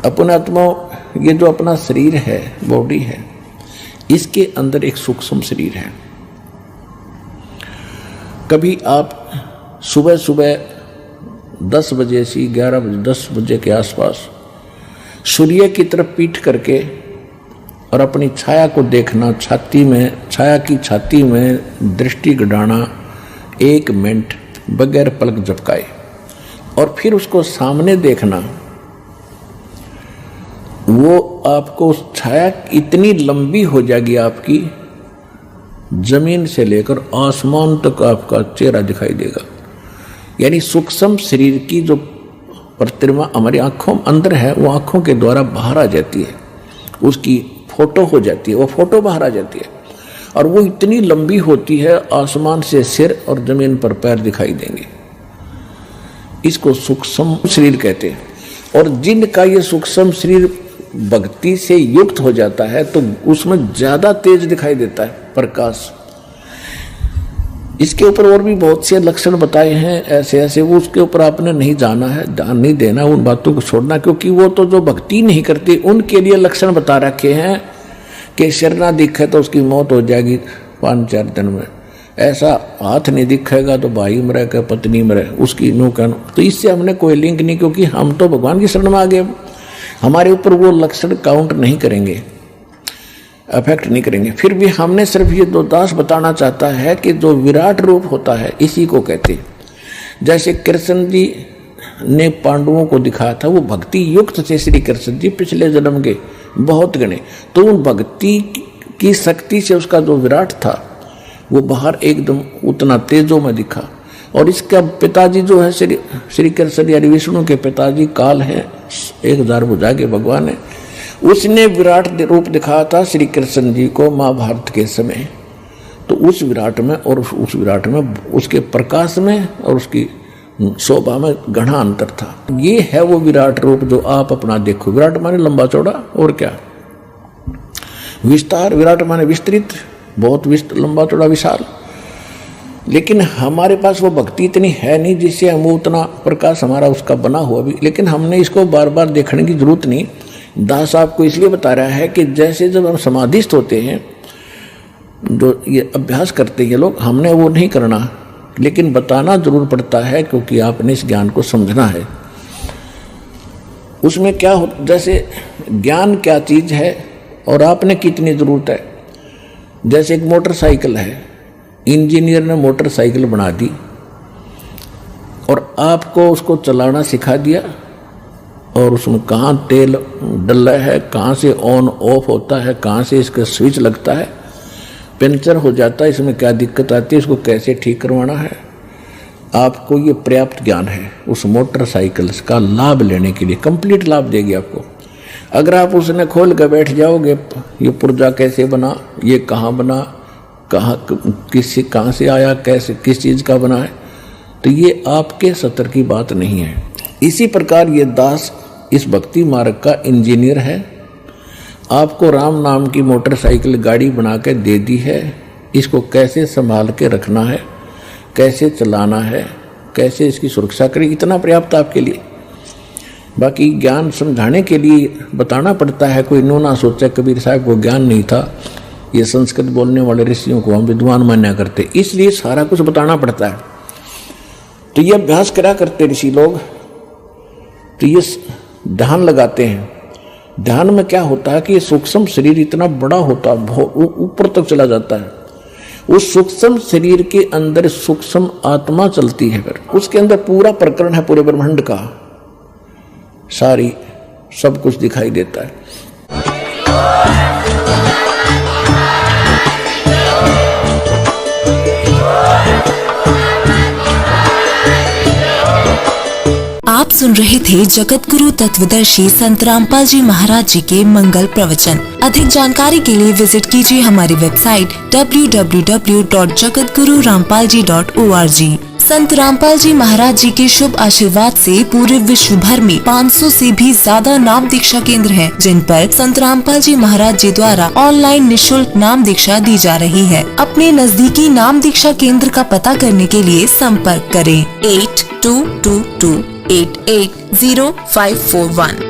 अपन आत्मा, ये जो अपना शरीर है, बॉडी है, इसके अंदर एक सूक्ष्म शरीर है। कभी आप सुबह सुबह 10 बजे से 11 बजे 10 बजे के आसपास सूर्य की तरफ पीठ करके और अपनी छाया को देखना, छाती में, छाया की छाती में दृष्टि गड़ाना 1 मिनट बगैर पलक झपकाए, और फिर उसको सामने देखना। वो आपको छाया इतनी लंबी हो जाएगी आपकी, जमीन से लेकर आसमान तक आपका चेहरा दिखाई देगा। यानी सूक्ष्म शरीर की जो प्रतिमा हमारी आंखों अंदर है, वो आंखों के द्वारा बाहर आ जाती है, उसकी फोटो हो जाती है, वो फोटो बाहर आ जाती है, और वो इतनी लंबी होती है, आसमान से सिर और जमीन पर पैर दिखाई देंगे। इसको सूक्ष्म शरीर कहते हैं। और जिनका ये सूक्ष्म शरीर भक्ति से युक्त हो जाता है तो उसमें ज्यादा तेज दिखाई देता है प्रकाश। इसके ऊपर और भी बहुत से लक्षण बताए हैं ऐसे ऐसे, वो उसके ऊपर आपने नहीं जाना है, ध्यान नहीं देना, उन बातों को छोड़ना, क्योंकि वो तो जो भक्ति नहीं करते उनके लिए लक्षण बता रखे हैं कि सिर ना दिखे तो उसकी मौत हो जाएगी 5-4 दिन में, ऐसा हाथ नहीं दिखेगा तो भाई मरे का पत्नी मरे, उसकी नो का। तो इससे हमने कोई लिंक नहीं, क्योंकि हम तो भगवान की शरण में आ गए, हमारे ऊपर वो लक्षण काउंट नहीं करेंगे, अफेक्ट नहीं करेंगे। फिर भी हमने सिर्फ ये 2 दास बताना चाहता है कि जो विराट रूप होता है इसी को कहते हैं। जैसे कृष्ण जी ने पांडवों को दिखाया था, वो भक्ति युक्त थे श्री कृष्ण जी, पिछले जन्म के बहुत गणे, तो उन भक्ति की शक्ति से उसका जो विराट था वो बाहर एकदम उतना तेजों में दिखा। और इसका पिताजी जो है श्री कृष्ण यानी विष्णु के पिताजी काल है, 1000 भुजा के भगवान है, उसने विराट रूप दिखाया था श्री कृष्ण जी को महाभारत के समय। तो उस विराट में और उस विराट में, उसके प्रकाश में और उसकी शोभा में घना अंतर था। ये है वो विराट रूप जो आप अपना देखो। विराट माने लंबा चौड़ा, और क्या विस्तार, विराट माने विस्तृत, बहुत लंबा चौड़ा विशाल। लेकिन हमारे पास वो भक्ति इतनी है नहीं जिससे हम उतना प्रकाश हमारा उसका बना हुआ भी, लेकिन हमने इसको बार बार देखने की जरूरत नहीं। दास आपको इसलिए बता रहा है कि जैसे जब हम समाधिस्थ होते हैं, जो ये अभ्यास करते हैं ये लोग, हमने वो नहीं करना, लेकिन बताना जरूर पड़ता है, क्योंकि आपने इस ज्ञान को समझना है। उसमें क्या हो, जैसे ज्ञान क्या चीज है और आपने कितनी जरूरत है। जैसे एक मोटरसाइकिल है, इंजीनियर ने मोटरसाइकिल बना दी और आपको उसको चलाना सिखा दिया, और उसमें कहाँ तेल डला है, कहाँ से ऑन ऑफ होता है, कहाँ से इसका स्विच लगता है, पंचर हो जाता है, इसमें क्या दिक्कत आती है, इसको कैसे ठीक करवाना है, आपको ये पर्याप्त ज्ञान है उस मोटरसाइकिल का लाभ लेने के लिए। कंप्लीट लाभ देगी आपको। अगर आप उसने खोल कर बैठ जाओगे, ये पुर्जा कैसे बना, ये कहाँ बना, कहाँ से आया, कैसे किस चीज़ का बना है, तो ये आपके सत्र की बात नहीं है। इसी प्रकार ये दास इस भक्ति मार्ग का इंजीनियर है, आपको राम नाम की मोटरसाइकिल गाड़ी बना के दे दी है, इसको कैसे संभाल के रखना है, कैसे चलाना है, कैसे इसकी सुरक्षा करें, इतना पर्याप्त आपके लिए। बाकी ज्ञान समझाने के लिए बताना पड़ता है। कोई नो ना सोचे कबीर साहब को ज्ञान नहीं था, ये संस्कृत बोलने वाले ऋषियों को हम विद्वान मान्या करते, इसलिए सारा कुछ बताना पड़ता है। तो ये अभ्यास करा करते ऋषि लोग, तो ये ध्यान लगाते हैं। ध्यान में क्या होता है कि ये सूक्ष्म शरीर इतना बड़ा होता है, ऊपर तक चला जाता है। उस सूक्ष्म शरीर के अंदर सूक्ष्म आत्मा चलती है, फिर उसके अंदर पूरा प्रकरण है, पूरे ब्रह्मांड का सारी सब कुछ दिखाई देता है। आप सुन रहे थे जगत गुरु तत्वदर्शी संत रामपाल जी महाराज जी के मंगल प्रवचन। अधिक जानकारी के लिए विजिट कीजिए हमारी वेबसाइट www.jagatgururampalji.org। संत रामपाल जी महाराज जी के शुभ आशीर्वाद से पूरे विश्व भर में 500 से भी ज्यादा नाम दीक्षा केंद्र हैं, जिन पर संत रामपाल जी महाराज जी द्वारा ऑनलाइन निशुल्क नाम दीक्षा दी जा रही है। अपने नजदीकी नाम दीक्षा केंद्र का पता करने के लिए संपर्क करें 8222880541।